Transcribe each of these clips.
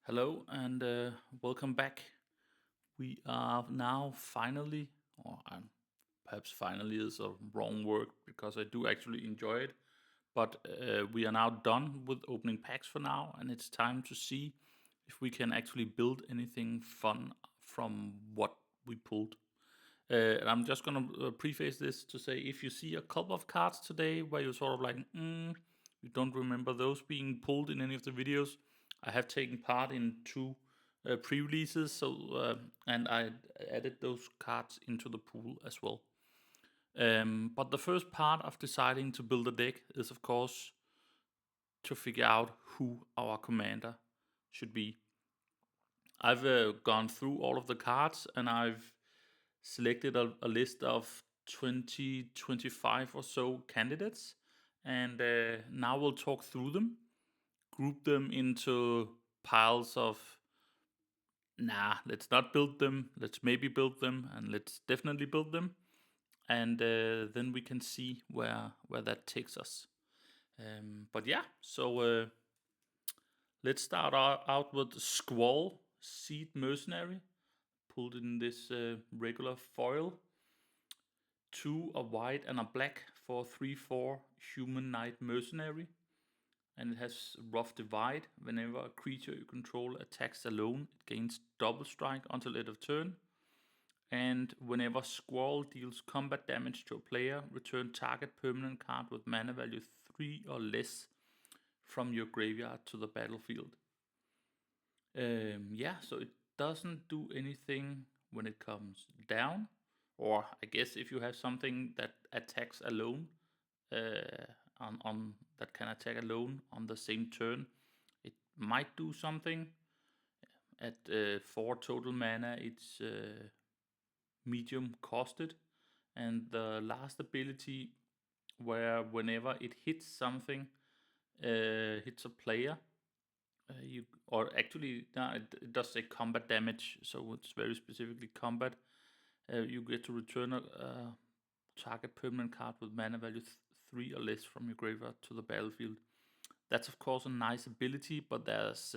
Hello and welcome back. We are now finally, perhaps finally is a wrong word because I do actually enjoy it, but we are now done with opening packs for now, and it's time to see if we can actually build anything fun from what we pulled. And I'm just gonna preface this to say if you see a couple of cards today where you're sort of like, you don't remember those being pulled in any of the videos, I have taken part in two pre-releases, and I added those cards into the pool as well. But the first part of deciding to build a deck is, of course, to figure out who our commander should be. I've gone through all of the cards and I've selected a list of 20, 25 or so candidates. And now we'll talk through them, group them into piles of, nah, let's not build them, let's maybe build them, and let's definitely build them. And then we can see where that takes us. But yeah, so let's start out with Squall, Seed Mercenary, pulled in this regular foil. Two, a white and a black for 3/4 human knight mercenary. And it has rough divide. Whenever a creature you control attacks alone, it gains double strike until end of turn. And whenever Squall deals combat damage to a player, return target permanent card with mana value 3 or less from your graveyard to the battlefield. Yeah, so it doesn't do anything when it comes down. Or I guess if you have something that attacks alone, on that can attack alone on the same turn, it might do something. At 4 total mana, it's medium costed, and the last ability where whenever it hits something, hits a player, you or actually no, it does say combat damage, so it's very specifically combat. You get to return a target permanent card with mana value 3 or less from your graveyard to the battlefield. That's of course a nice ability, but there's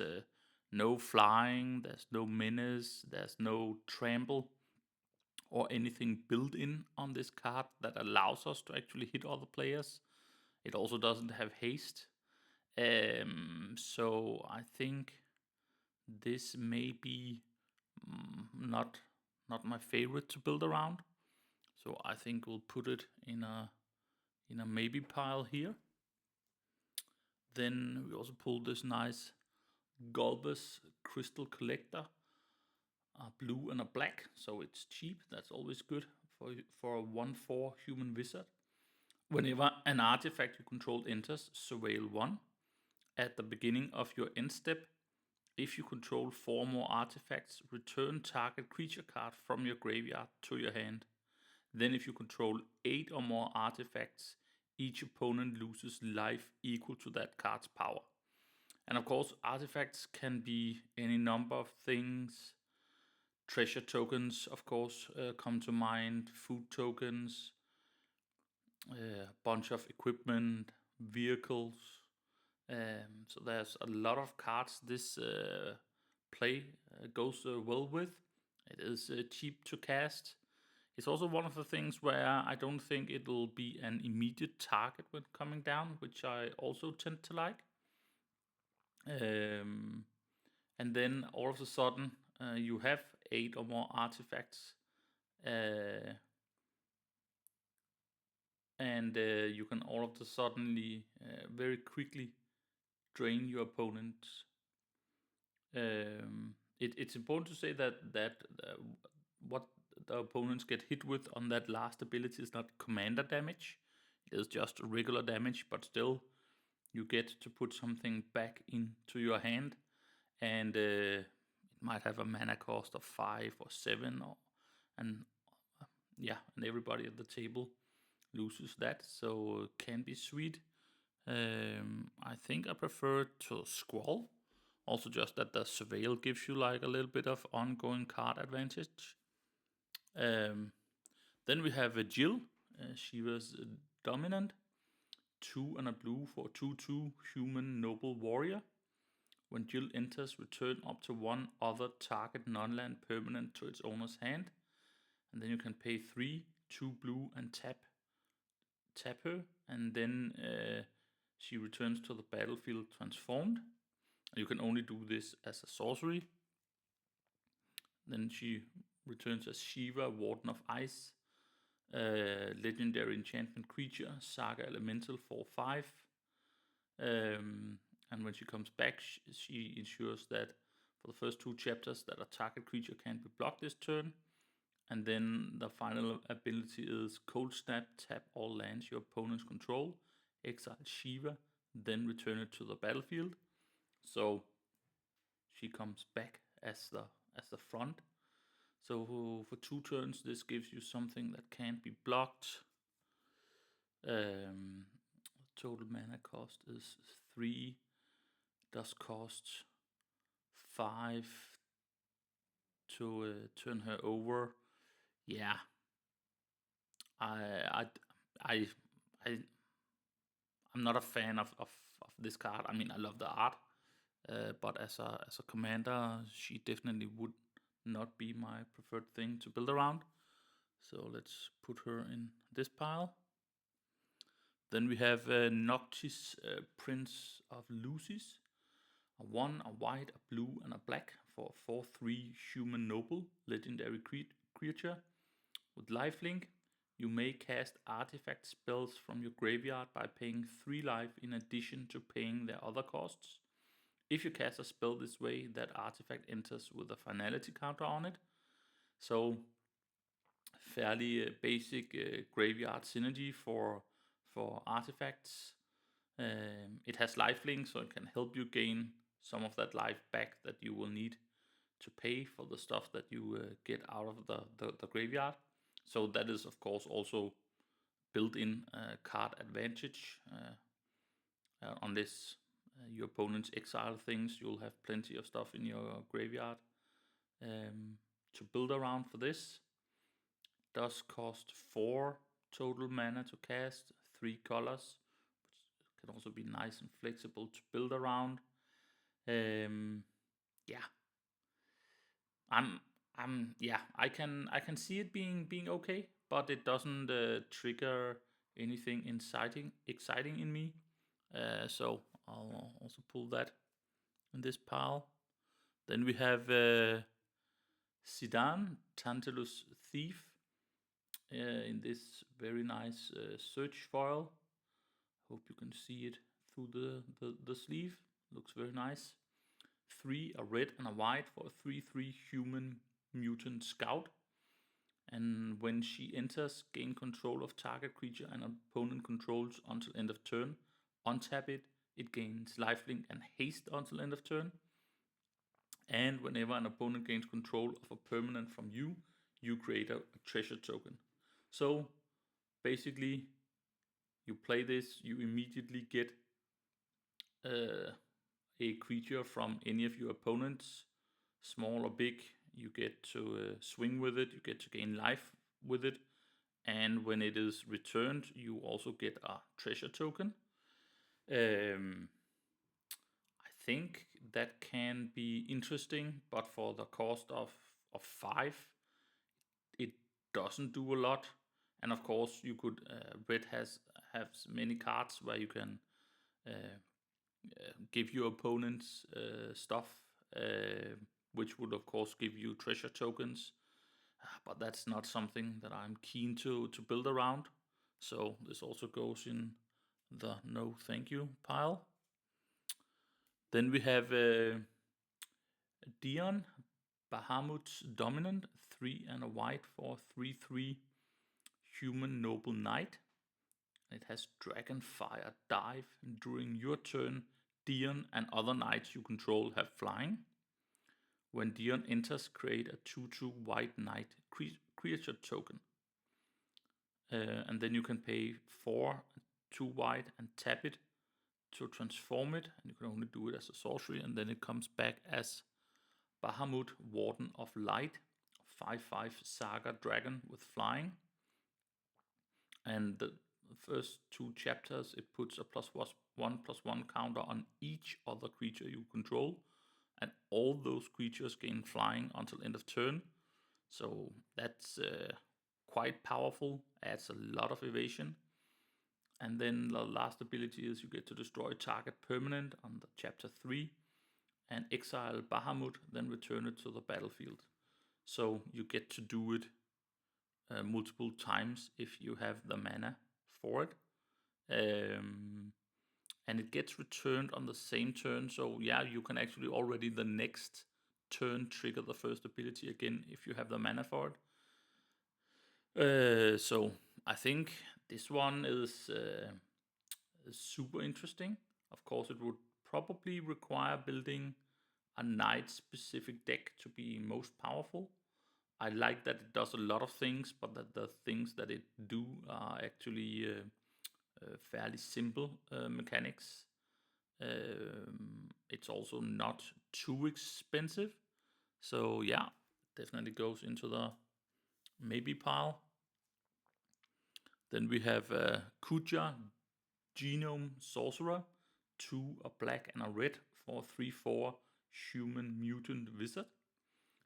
no flying, there's no menace, there's no trample or anything built in on this card that allows us to actually hit other players. It also doesn't have haste. So I think this may be not my favorite to build around. So I think we'll put it in a maybe pile here. Then we also pulled this nice Gulbous Crystal Collector, a blue and a black, so it's cheap. That's always good for a 1/4 human wizard. Whenever an artifact you control enters Surveil 1 at the beginning of your end step, if you control 4 more artifacts, return target creature card from your graveyard to your hand. Then, if you control 8 or more artifacts, each opponent loses life equal to that card's power. And of course, artifacts can be any number of things. Treasure tokens, of course, come to mind. Food tokens, a bunch of equipment, vehicles. So there's a lot of cards this play goes well with. It is cheap to cast. It's also one of the things where I don't think it'll be an immediate target when coming down, which I also tend to like. Um, and then all of a sudden, you have 8 or more artifacts, uh, and you can all of a suddenly very quickly drain your opponents. It's important to say that what the opponents get hit with on that last ability is not commander damage. It is just regular damage, but still, you get to put something back into your hand, and it might have a mana cost of 5 or 7, and yeah, and everybody at the table loses that, so it can be sweet. I think I prefer to Squall. Also, just that the Surveil gives you like a little bit of ongoing card advantage. Um, then we have Jill. She was dominant. 2 and a blue for 2/2 human noble warrior. When Jill enters, return up to one other target non-land permanent to its owner's hand. And then you can pay 3, 2 blue, and tap her. And then she returns to the battlefield transformed. You can only do this as a sorcery. Then she returns as Shiva, Warden of Ice. Legendary enchantment creature, Saga Elemental 4/5. And when she comes back, she ensures that for the first 2 chapters that a target creature can't be blocked this turn. And then the final ability is Cold Snap, tap all lands your opponents control, exile Shiva, then return it to the battlefield. So she comes back as the front. So for 2 turns, this gives you something that can't be blocked. Total mana cost is 3. Does cost 5 to turn her over. Yeah, I'm not a fan of this card. I mean, I love the art, but as a commander, she definitely would not be my preferred thing to build around. So let's put her in this pile. Then we have Noctis, Prince of Lucis. A 1, a white, a blue, and a black for a 4/3 human noble legendary creature. With lifelink, you may cast artifact spells from your graveyard by paying 3 life in addition to paying their other costs. If you cast a spell this way, that artifact enters with a finality counter on it. So fairly basic graveyard synergy for artifacts. It has lifelink, so it can help you gain some of that life back that you will need to pay for the stuff that you get out of the graveyard. So that is, of course, also built-in card advantage. Unless your opponents exile things, you'll have plenty of stuff in your graveyard to build around for this. Does cost 4 total mana to cast, 3 colors, which can also be nice and flexible to build around. Yeah, I can see it being okay, but it doesn't trigger anything exciting in me. So I'll also pull that in this pile. Then we have Sidan, Tantalus Thief, in this very nice search foil. Hope you can see it through the sleeve. Looks very nice. 3, a red and a white for a 3/3 human mutant scout. And when she enters, gain control of target creature and opponent controls until end of turn. Untap it. It gains lifelink and haste until end of turn. And whenever an opponent gains control of a permanent from you, you create a treasure token. So basically, you play this, you immediately get a creature from any of your opponents, small or big. You get to swing with it, you get to gain life with it, and when it is returned, you also get a treasure token. I think that can be interesting, but for the cost of 5, it doesn't do a lot. And of course, you could red has many cards where you can give your opponents stuff, which would of course give you treasure tokens, but that's not something that I'm keen to build around. So this also goes in the no thank you pile. Then we have Dion, Bahamut's Dominant, 3 and a white for 3/3 human noble knight. It has Dragonfire Dive. During your turn, Dion and other knights you control have flying. When Dion enters, create a 2/2 white knight creature token. And then you can pay 4, 2 white, and tap it to transform it. And you can only do it as a sorcery. And then it comes back as Bahamut, Warden of Light, 5/5 Saga Dragon with flying. And the first 2 chapters, it puts a 1/1 counter on each other creature you control, and all those creatures gain flying until end of turn. So that's quite powerful, adds a lot of evasion. And then the last ability is you get to destroy target permanent on the chapter 3 and exile Bahamut, then return it to the battlefield. So you get to do it multiple times if you have the mana for it. And it gets returned on the same turn. So yeah, you can actually already the next turn trigger the first ability again if you have the mana for it. So I think this one is super interesting. Of course, it would probably require building a knight specific deck to be most powerful. I like that it does a lot of things, but that the things that it do are actually fairly simple mechanics. It's also not too expensive. So yeah, definitely goes into the maybe pile. Then we have Kuja, Genome Sorcerer, 2 a black and a red for 3/4 human mutant wizard.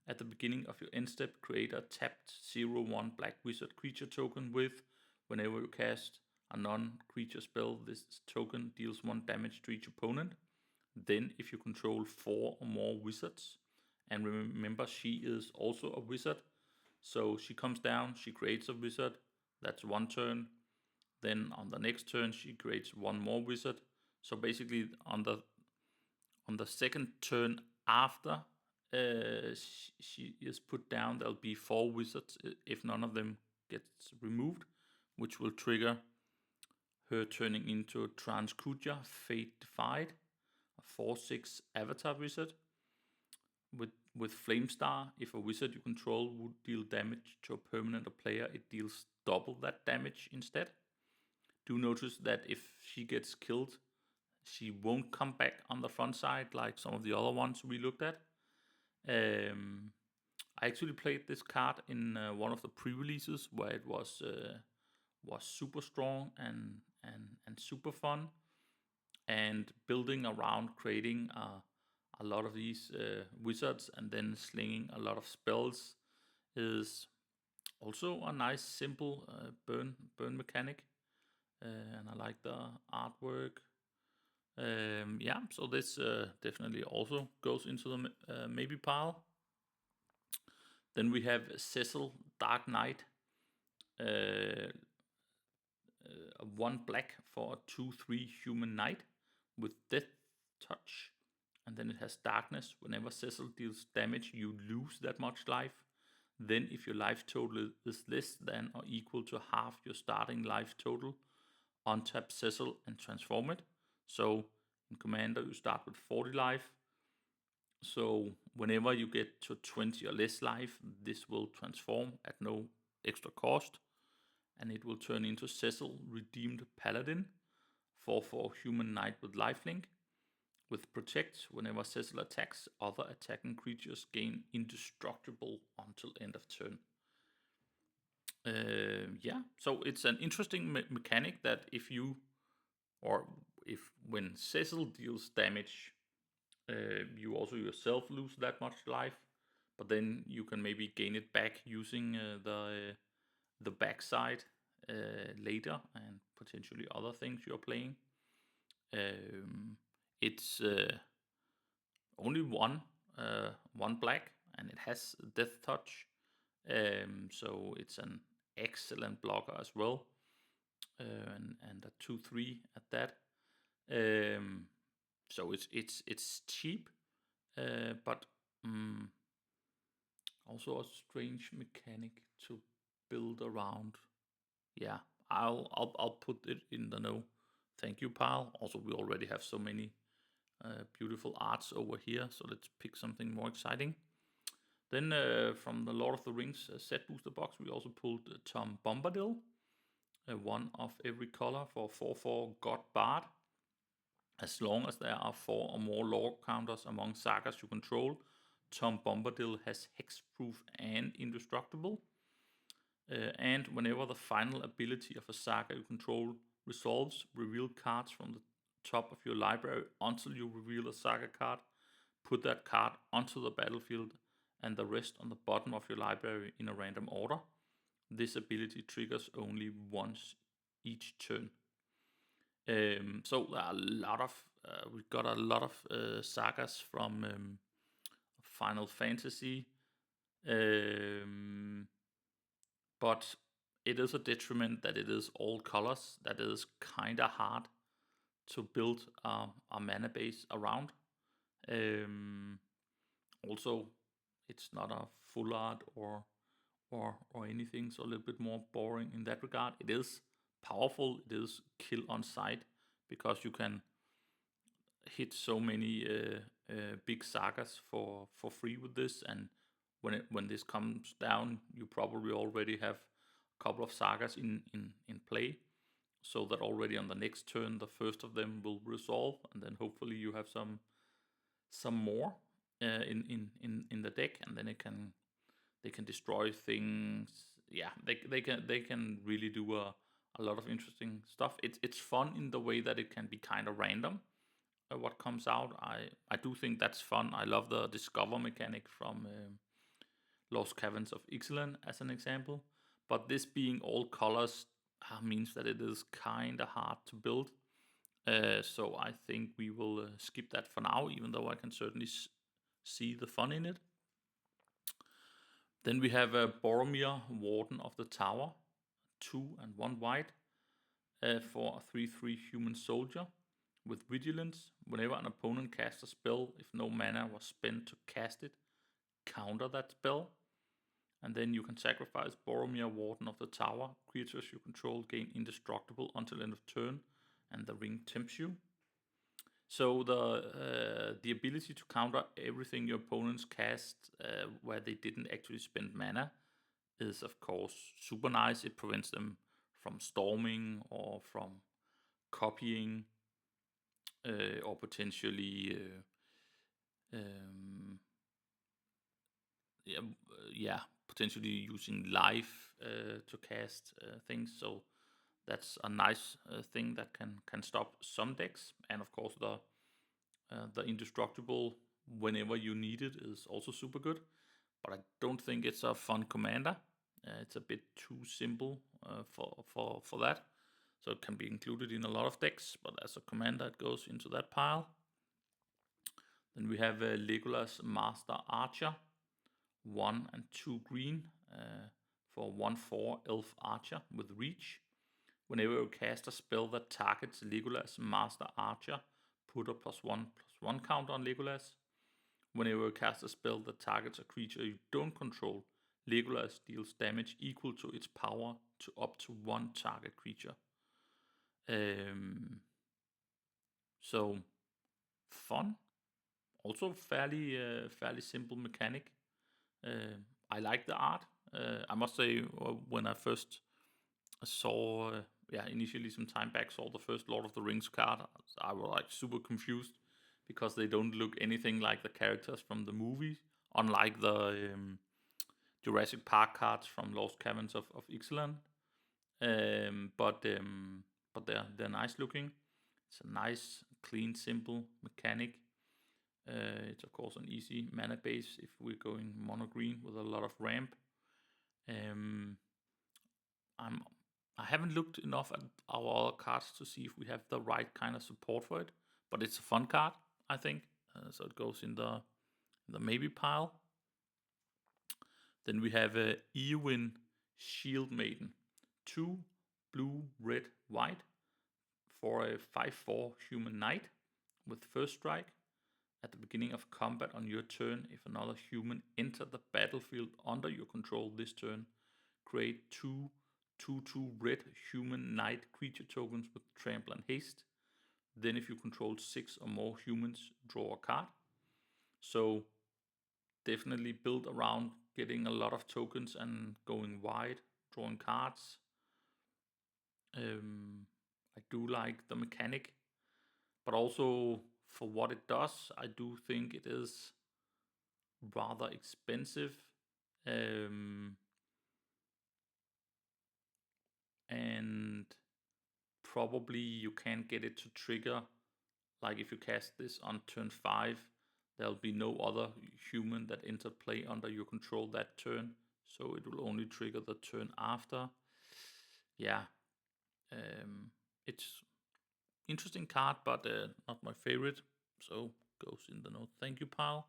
At the beginning of your end step, create a tapped 0/1 black wizard creature token with, whenever you cast a non-creature spell, this token deals 1 damage to each opponent. Then if you control 4 or more wizards, and remember she is also a wizard, so she comes down, she creates a wizard, that's 1 turn. Then on the next turn she creates 1 more wizard. So basically on the second turn after she is put down, there'll be 4 wizards if none of them gets removed, which will trigger her turning into Transkuja, Fate Defied, a 4/6 avatar wizard. With Flamestar, if a wizard you control would deal damage to a permanent or player, it deals double that damage instead. Do notice that if she gets killed, she won't come back on the front side like some of the other ones we looked at. I actually played this card in one of the pre-releases where it was super strong and super fun, and building around creating a lot of these wizards and then slinging a lot of spells is also a nice simple burn mechanic, and I like the artwork. Yeah, so this definitely also goes into the maybe pile. Then we have Cecil Dark Knight, a 1 black for a 2/3 human knight with Death Touch, and then it has Darkness. Whenever Cecil deals damage, you lose that much life. Then, if your life total is less than or equal to half your starting life total, untap Cecil and transform it. So in Commander, you start with 40 life. So whenever you get to 20 or less life, this will transform at no extra cost, and it will turn into Cecil Redeemed Paladin, 4/4 human knight with lifelink. With Protect, whenever Cecil attacks, other attacking creatures gain indestructible until end of turn. Yeah, so it's an interesting mechanic that if you, or if when Cecil deals damage, you also yourself lose that much life, but then you can maybe gain it back using the backside later and potentially other things you're playing. It's only one black, and it has Death Touch, so it's an excellent blocker as well, and a 2/3 at that. So it's cheap, but also a strange mechanic to build around. Yeah, I'll put it in the no thank you pile. Also, we already have so many beautiful arts over here, so let's pick something more exciting. Then from the Lord of the Rings set booster box, we also pulled Tom Bombadil, 1 of every color for 4/4 God Bard. As long as there are 4 or more lore counters among sagas you control, Tom Bombadil has hexproof and indestructible. And whenever the final ability of a saga you control resolves, reveal cards from the top of your library until you reveal a saga card. Put that card onto the battlefield and the rest on the bottom of your library in a random order. This ability triggers only once each turn. So a lot of we got a lot of sagas from Final Fantasy, but it is a detriment that it is all colors. That is kind of hard to build a mana base around. Also, it's not a full art or anything, so a little bit more boring in that regard. It is powerful. It is kill on sight because you can hit so many big sagas for free with this, and when this comes down, you probably already have a couple of sagas in play, so that already on the next turn the first of them will resolve, and then hopefully you have some more in the deck, and then they can destroy things. Yeah, they can really do a lot of interesting stuff. It's fun in the way that it can be kind of random what comes out. I do think that's fun. I love the discover mechanic from Lost Caverns of Ixalan as an example. But this being all colors means that it is kind of hard to build. So I think we will skip that for now, even though I can certainly see the fun in it. Then we have Boromir, Warden of the Tower, 2 and 1 white for a 3/3 human soldier with vigilance. Whenever an opponent casts a spell, if no mana was spent to cast it, counter that spell. And then you can sacrifice Boromir, Warden of the Tower. Creatures you control gain indestructible until end of turn, and the ring tempts you. So the ability to counter everything your opponents cast where they didn't actually spend mana is of course super nice. It prevents them from storming or from copying or potentially potentially using life to cast things. So that's a nice thing that can stop some decks, and of course the indestructible whenever you need it is also super good. But I don't think it's a fun commander. It's a bit too simple for that. So it can be included in a lot of decks, but as a commander, it goes into that pile. Then we have Legolas Master Archer, 1 and 2 green for 1/4 Elf Archer with Reach. Whenever you cast a spell that targets Legolas Master Archer, put a +1/+1 counter on Legolas. Whenever you cast a spell that targets a creature you don't control, Legolas deals damage equal to its power to up to one target creature. So fun, also fairly simple mechanic. I like the art. I must say, when I first saw, initially some time back, saw the first Lord of the Rings card, I was like super confused because they don't look anything like the characters from the movie, unlike the Jurassic Park cards from Lost Caverns of Ixalan. But they're nice looking. It's a nice, clean, simple mechanic. It's of course an easy mana base if we're going mono green with a lot of ramp. I haven't looked enough at our other cards to see if we have the right kind of support for it, but it's a fun card, I think. So it goes in the maybe pile. Then we have Eowyn Shield Maiden, 2 blue, red, white for a 5/4 human knight with first strike. At the beginning of combat on your turn, if another human entered the battlefield under your control this turn, create 2/2 red human knight creature tokens with trample and haste. Then if you control 6 or more humans, draw a card. So definitely build around getting a lot of tokens and going wide, drawing cards. I do like the mechanic, but also for what it does, I do think it is rather expensive. And probably you can get it to trigger like if you cast this on turn 5, there'll be no other human that entered play under your control that turn, so it will only trigger the turn after. Yeah, it's interesting card, but not my favorite, so goes in the note. Thank you, pal.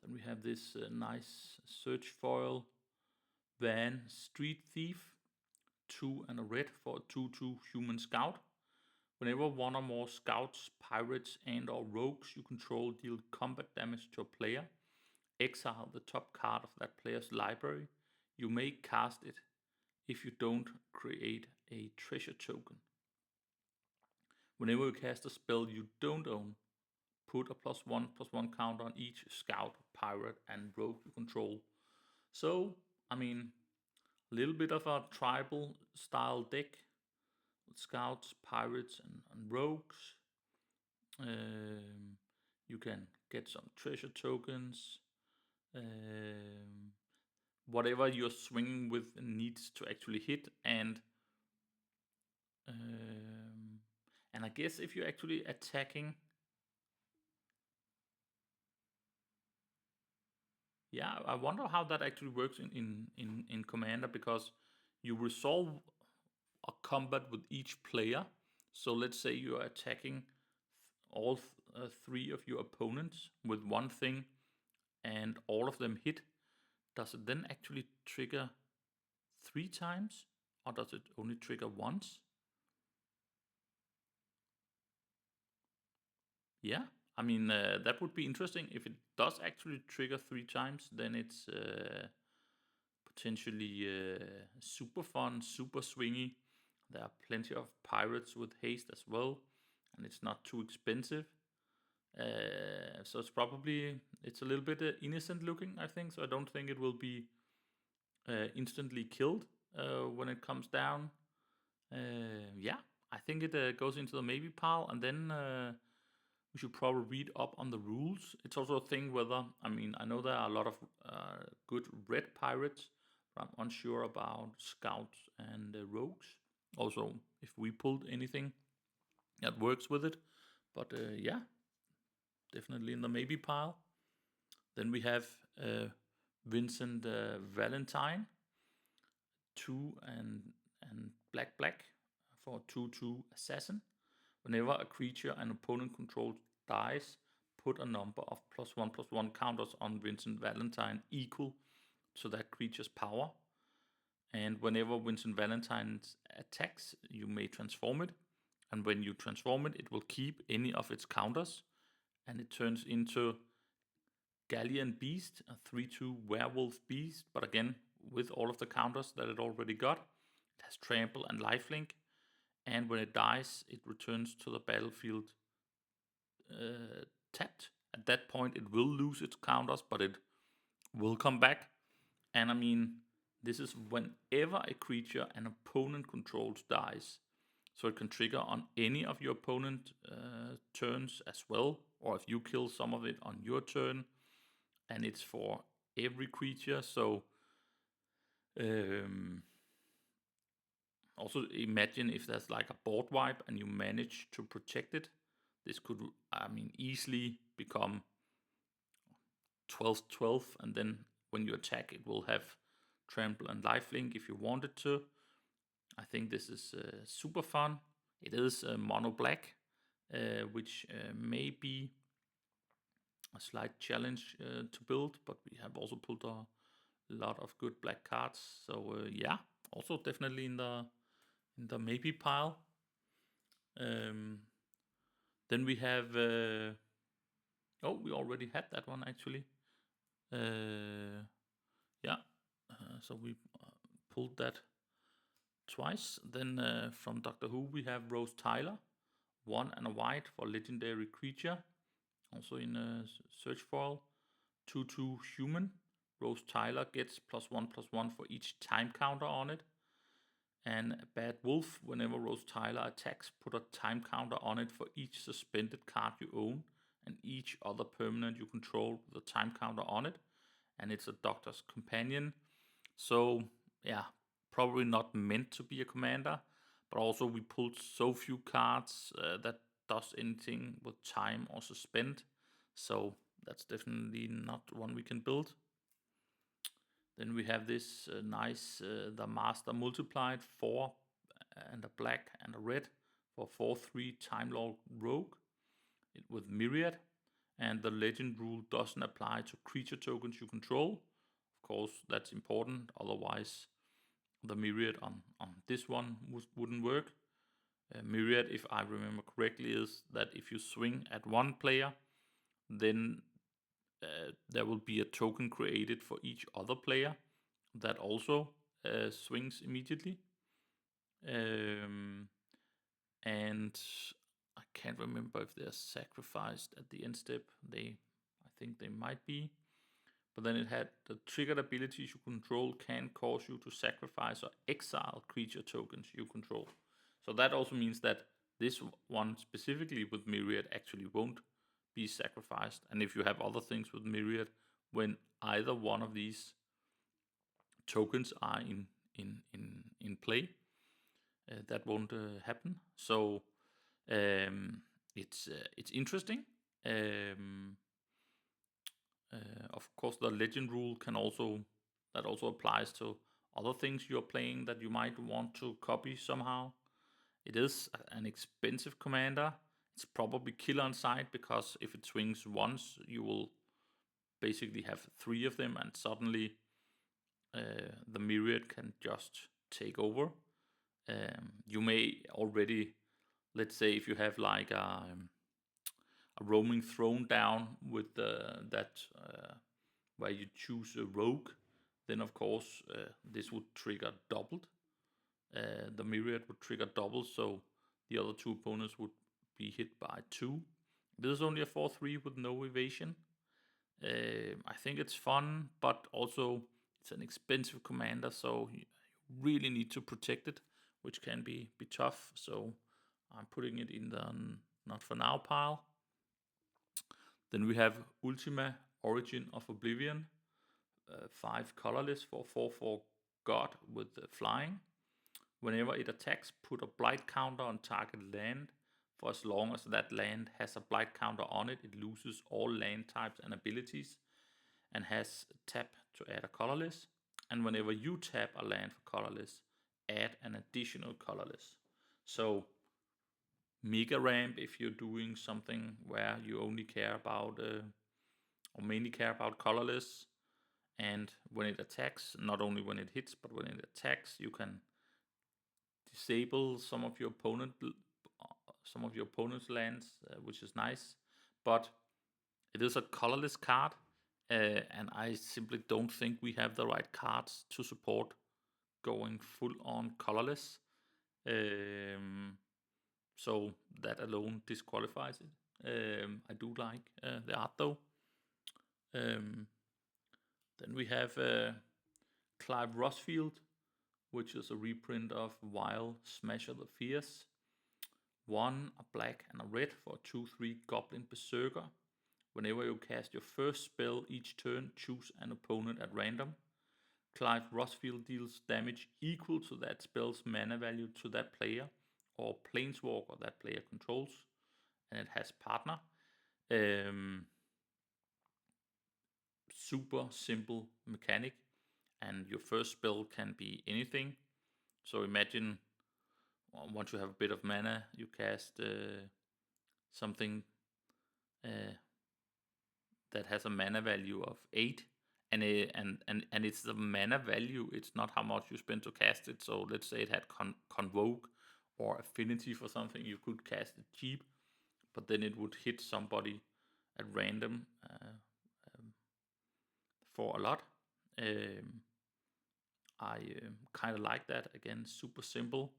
Then we have this nice search foil Van Street Thief, 2 and a red for a 2/2 human scout. Whenever one or more scouts, pirates, and or rogues you control deal combat damage to a player, exile the top card of that player's library. You may cast it. If you don't, create a treasure token. Whenever you cast a spell you don't own, put a +1/+1 counter on each scout, pirate, and rogue you control. So, I mean, a little bit of a tribal style deck with scouts, pirates, and rogues. You can get some treasure tokens. Whatever you're swinging with needs to actually hit, and I guess if you're actually attacking, yeah, I wonder how that actually works in Commander, because you resolve a combat with each player. So let's say you are attacking all 3 of your opponents with one thing, and all of them hit. Does it then actually trigger 3 times, or does it only trigger once? Yeah, I mean, that would be interesting. If it does actually trigger 3 times, then it's potentially super fun, super swingy. There are plenty of pirates with haste as well, and it's not too expensive. So it's a little bit innocent looking, I think. So I don't think it will be instantly killed when it comes down. Yeah, I think it goes into the maybe pile, and then we should probably read up on the rules. It's also a thing whether, I mean, I know there are a lot of good red pirates, but I'm unsure about scouts and rogues. Also, if we pulled anything that works with it. But yeah, definitely in the maybe pile. Then we have Vincent Valentine, 2 and black for 2/2 assassin. Whenever a creature an opponent controls dies, put a number of +1/+1 counters on Vincent Valentine equal to that creature's power. And whenever Vincent Valentine attacks, you may transform it. And when you transform it, it will keep any of its counters. And it turns into Galleon Beast, a 3/2 werewolf beast, but again, with all of the counters that it already got. It has trample and lifelink. And when it dies, it returns to the battlefield tapped. At that point, it will lose its counters, but it will come back. And I mean, this is whenever a creature an opponent controls dies. So it can trigger on any of your opponent turns as well, or if you kill some of it on your turn. And it's for every creature. So also imagine if there's like a board wipe and you manage to protect it. This could, I mean, easily become 12/12, and then when you attack, it will have trample and lifelink if you wanted to. I think this is super fun. It is mono black, which may be a slight challenge to build, but we have also pulled a lot of good black cards. So yeah, also definitely in the maybe pile. Then we have we already had that one actually. Yeah, so we pulled that twice. Then from Doctor Who we have Rose Tyler, 1 and a white for legendary creature, also in search foil, 2/2 human. Rose Tyler gets +1/+1 for each time counter on it. And Bad Wolf, whenever Rose Tyler attacks, put a time counter on it for each suspended card you own and each other permanent you control with a time counter on it. And it's a Doctor's Companion. So, yeah, probably not meant to be a commander, but also we pulled so few cards that does anything with time or suspend. So that's definitely not one we can build. Then we have this nice the Master multiplied 4 and a black and a red for 4/3 Time Lord Rogue with Myriad. And the legend rule doesn't apply to creature tokens you control. Of course, that's important. Otherwise, the Myriad on this one wouldn't work. Myriad, if I remember correctly, is that if you swing at one player, then there will be a token created for each other player that also swings immediately. And I can't remember if they're sacrificed at the end step. I think they might be. But then it had the triggered abilities you control can cause you to sacrifice or exile creature tokens you control. So that also means that this one specifically with Myriad actually won't be sacrificed. And if you have other things with Myriad, when either one of these tokens are in play, that won't happen. So it's interesting. Of course, the legend rule that also applies to other things you're playing that you might want to copy somehow. It is an expensive commander. It's probably killer on side because if it swings once, you will basically have 3 of them, and suddenly the Myriad can just take over. You may already, let's say, if you have like a roaming throne down with that where you choose a rogue, then of course this would trigger doubled. The Myriad would trigger double, so the other 2 opponents would be hit by 2. This is only a 4/3 with no evasion. I think it's fun, but also it's an expensive commander, so you really need to protect it, which can be tough. So I'm putting it in the not for now pile. Then we have Ultima Origin of Oblivion, 5 colorless for 4/4 God with flying. Whenever it attacks, put a blight counter on target land. For as long as that land has a blight counter on it, it loses all land types and abilities and has tap to add a colorless. And whenever you tap a land for colorless, add an additional colorless. So mega ramp if you're doing something where you only care about or mainly care about colorless. And when it attacks, not only when it hits, but when it attacks, you can disable some of your opponent's lands, which is nice. But it is a colorless card, and I simply don't think we have the right cards to support going full on colorless. So that alone disqualifies it. I do like the art though. Then we have Clive Rosfield, which is a reprint of Wild Smasher the Fierce. 1, a black and a red for a 2/3 Goblin Berserker. Whenever you cast your first spell each turn, choose an opponent at random. Clive Rosfield deals damage equal to that spell's mana value to that player or planeswalker that player controls, and it has partner. Super simple mechanic, and your first spell can be anything. So imagine once you have a bit of mana, you cast something that has a mana value of 8, and it's the mana value. It's not how much you spend to cast it. So let's say it had Convoke or Affinity for something, you could cast it cheap, but then it would hit somebody at random for a lot. I kind of like that. Again, super simple.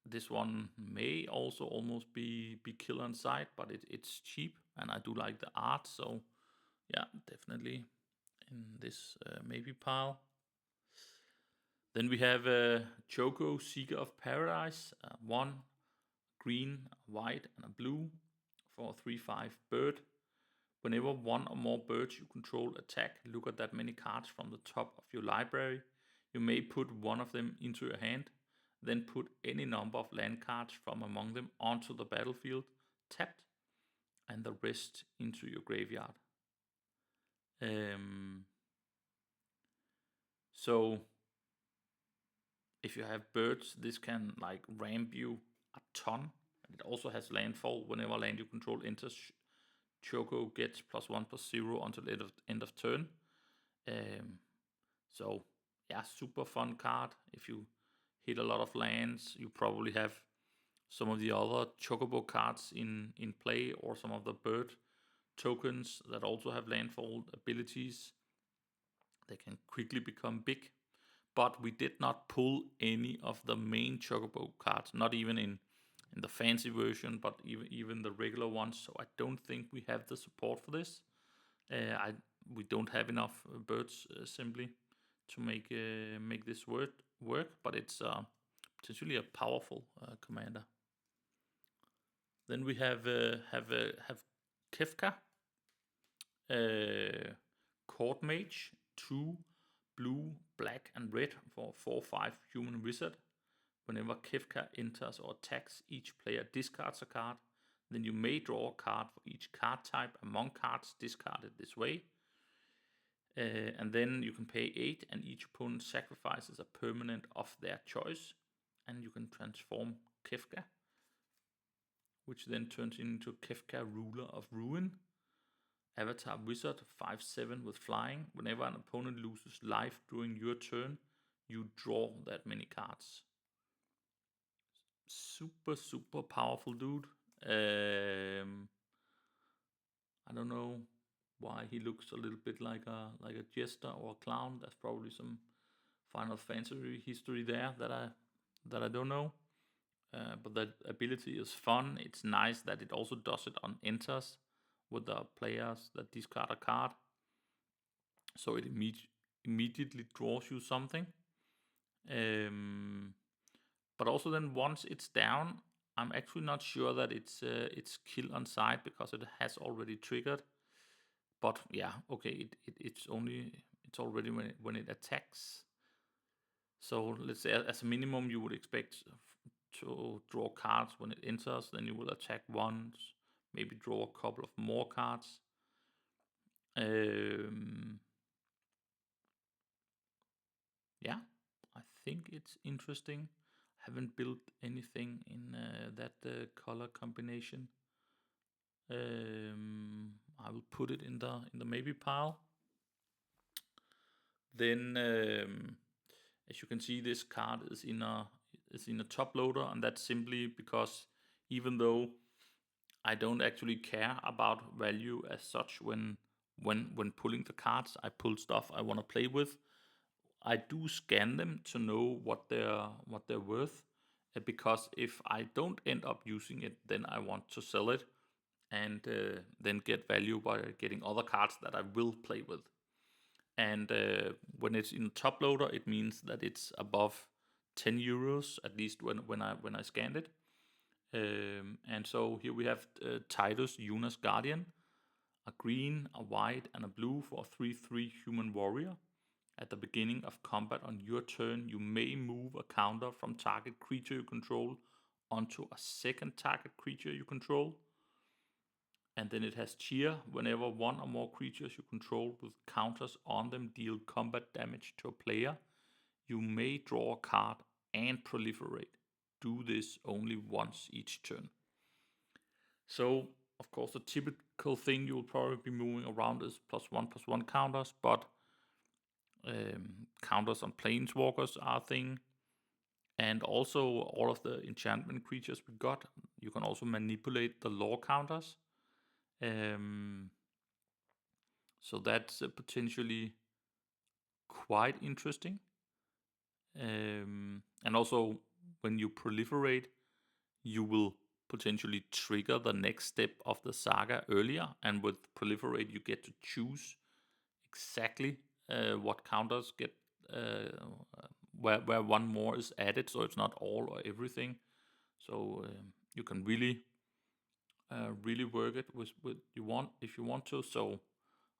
This one may also almost be killer on site, but it's cheap, and I do like the art. So yeah, definitely in this maybe pile. Then we have Choco, Seeker of Paradise, 1 green, a white, and a blue for a 3/5 bird. Whenever 1 or more birds you control attack, look at that many cards from the top of your library. You may put 1 of them into your hand, then put any number of land cards from among them onto the battlefield. tapped, and the rest into your graveyard. So if you have birds, this can like ramp you a ton. It also has landfall. Whenever land you control enters, Choco gets +1/+0 until end of turn. So yeah, super fun card. If you hit a lot of lands, you probably have some of the other Chocobo cards in play, or some of the bird tokens that also have landfall abilities. They can quickly become big. But we did not pull any of the main Chocobo cards, not even in the fancy version, but even the regular ones. So I don't think we have the support for this. We don't have enough birds simply to make this work. But it's potentially a powerful commander. Then we have Kefka, Court Mage, 2 blue, black, and red for 4/5 human wizard. Whenever Kefka enters or attacks, each player discards a card. Then you may draw a card for each card type among cards discarded this way. And then you can pay 8, and each opponent sacrifices a permanent of their choice. And you can transform Kefka, which then turns into Kefka, Ruler of Ruin. Avatar Wizard, 5/7 with flying. Whenever an opponent loses life during your turn, you draw that many cards. Super powerful dude. I don't know why he looks a little bit like a jester or a clown. There's probably some Final Fantasy history there that I don't know. But that ability is fun. It's nice that it also does it on enters with the players that discard a card. So it immediately draws you something. But also then once it's down, I'm actually not sure that it's kill on sight because it has already triggered. But yeah, okay, it's already when it attacks. So let's say as a minimum you would expect to draw cards when it enters. Then you will attack once, maybe draw a couple of more cards. Yeah, I think it's interesting. Haven't built anything in that color combination. I will put it in the maybe pile. Then, as you can see, this card is in a top loader, and that's simply because even though I don't actually care about value as such when pulling the cards, I pull stuff I want to play with. I do scan them to know what they're worth, because if I don't end up using it, then I want to sell it and then get value by getting other cards that I will play with. And when it's in top loader, it means that it's above 10 euros, at least when I scanned it. And so here we have Tidus Yuna's Guardian, a green, a white, and a blue for a 3/3 human warrior. At the beginning of combat on your turn, you may move a counter from target creature you control onto a second target creature you control. And then it has cheer. Whenever one or more creatures you control with counters on them deal combat damage to a player, you may draw a card and proliferate. Do this only once each turn. So, of course, the typical thing you will probably be moving around is +1/+1 counters, but counters on planeswalkers are a thing. And also all of the enchantment creatures we got, you can also manipulate the lore counters. So that's potentially quite interesting. And also when you proliferate, you will potentially trigger the next step of the saga earlier. And with proliferate, you get to choose exactly what counters get where one more is added, so it's not all or everything. So you can really work it with you want if you want to. So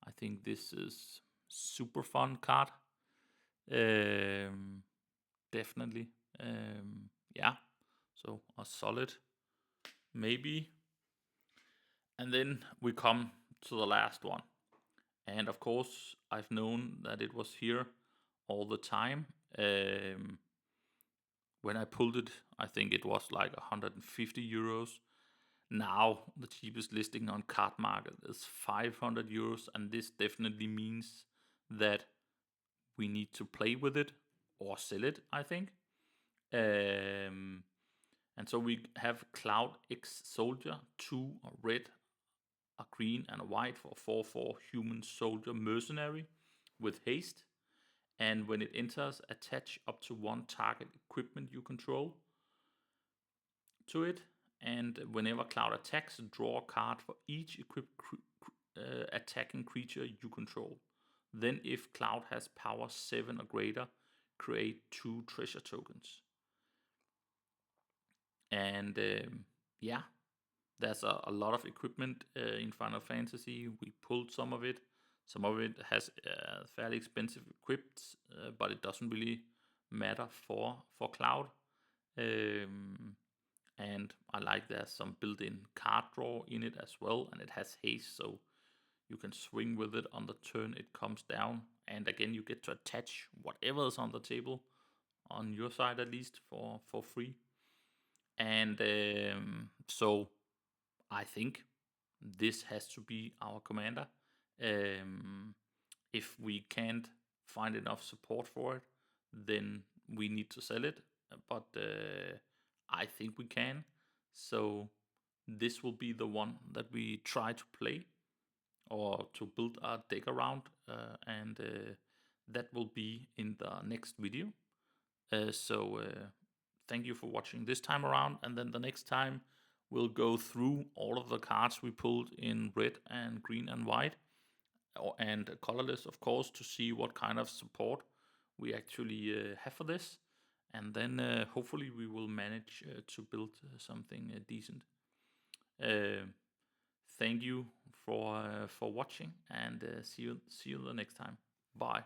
I think this is super fun card. Definitely. Yeah. So a solid maybe. And then we come to the last one. And of course, I've known that it was here all the time. When I pulled it, I think it was like 150 euros. Now, the cheapest listing on Card Market is 500 euros, and this definitely means that we need to play with it or sell it, I think. And so we have Cloud X Soldier, 2 a red, a green, and a white for 4/4 human soldier mercenary with haste. And when it enters, attach up to 1 target equipment you control to it. And whenever Cloud attacks, draw a card for each equipped attacking creature you control. Then, if Cloud has power 7 or greater, create 2 treasure tokens. And yeah, there's a lot of equipment in Final Fantasy. We pulled some of it. Some of it has fairly expensive equipped, but it doesn't really matter for Cloud. And I like there's some built-in card draw in it as well, and it has haste, so you can swing with it on the turn it comes down. And again, you get to attach whatever is on the table, on your side at least, for free. And so I think this has to be our commander. If we can't find enough support for it, then we need to sell it. But I think we can. So this will be the one that we try to play or to build our deck around. And that will be in the next video. So thank you for watching this time around. And then the next time we'll go through all of the cards we pulled in red and green and white, and colorless, of course, to see what kind of support we actually have for this. And then hopefully we will manage to build something decent. Thank you for watching, and see you the next time. Bye.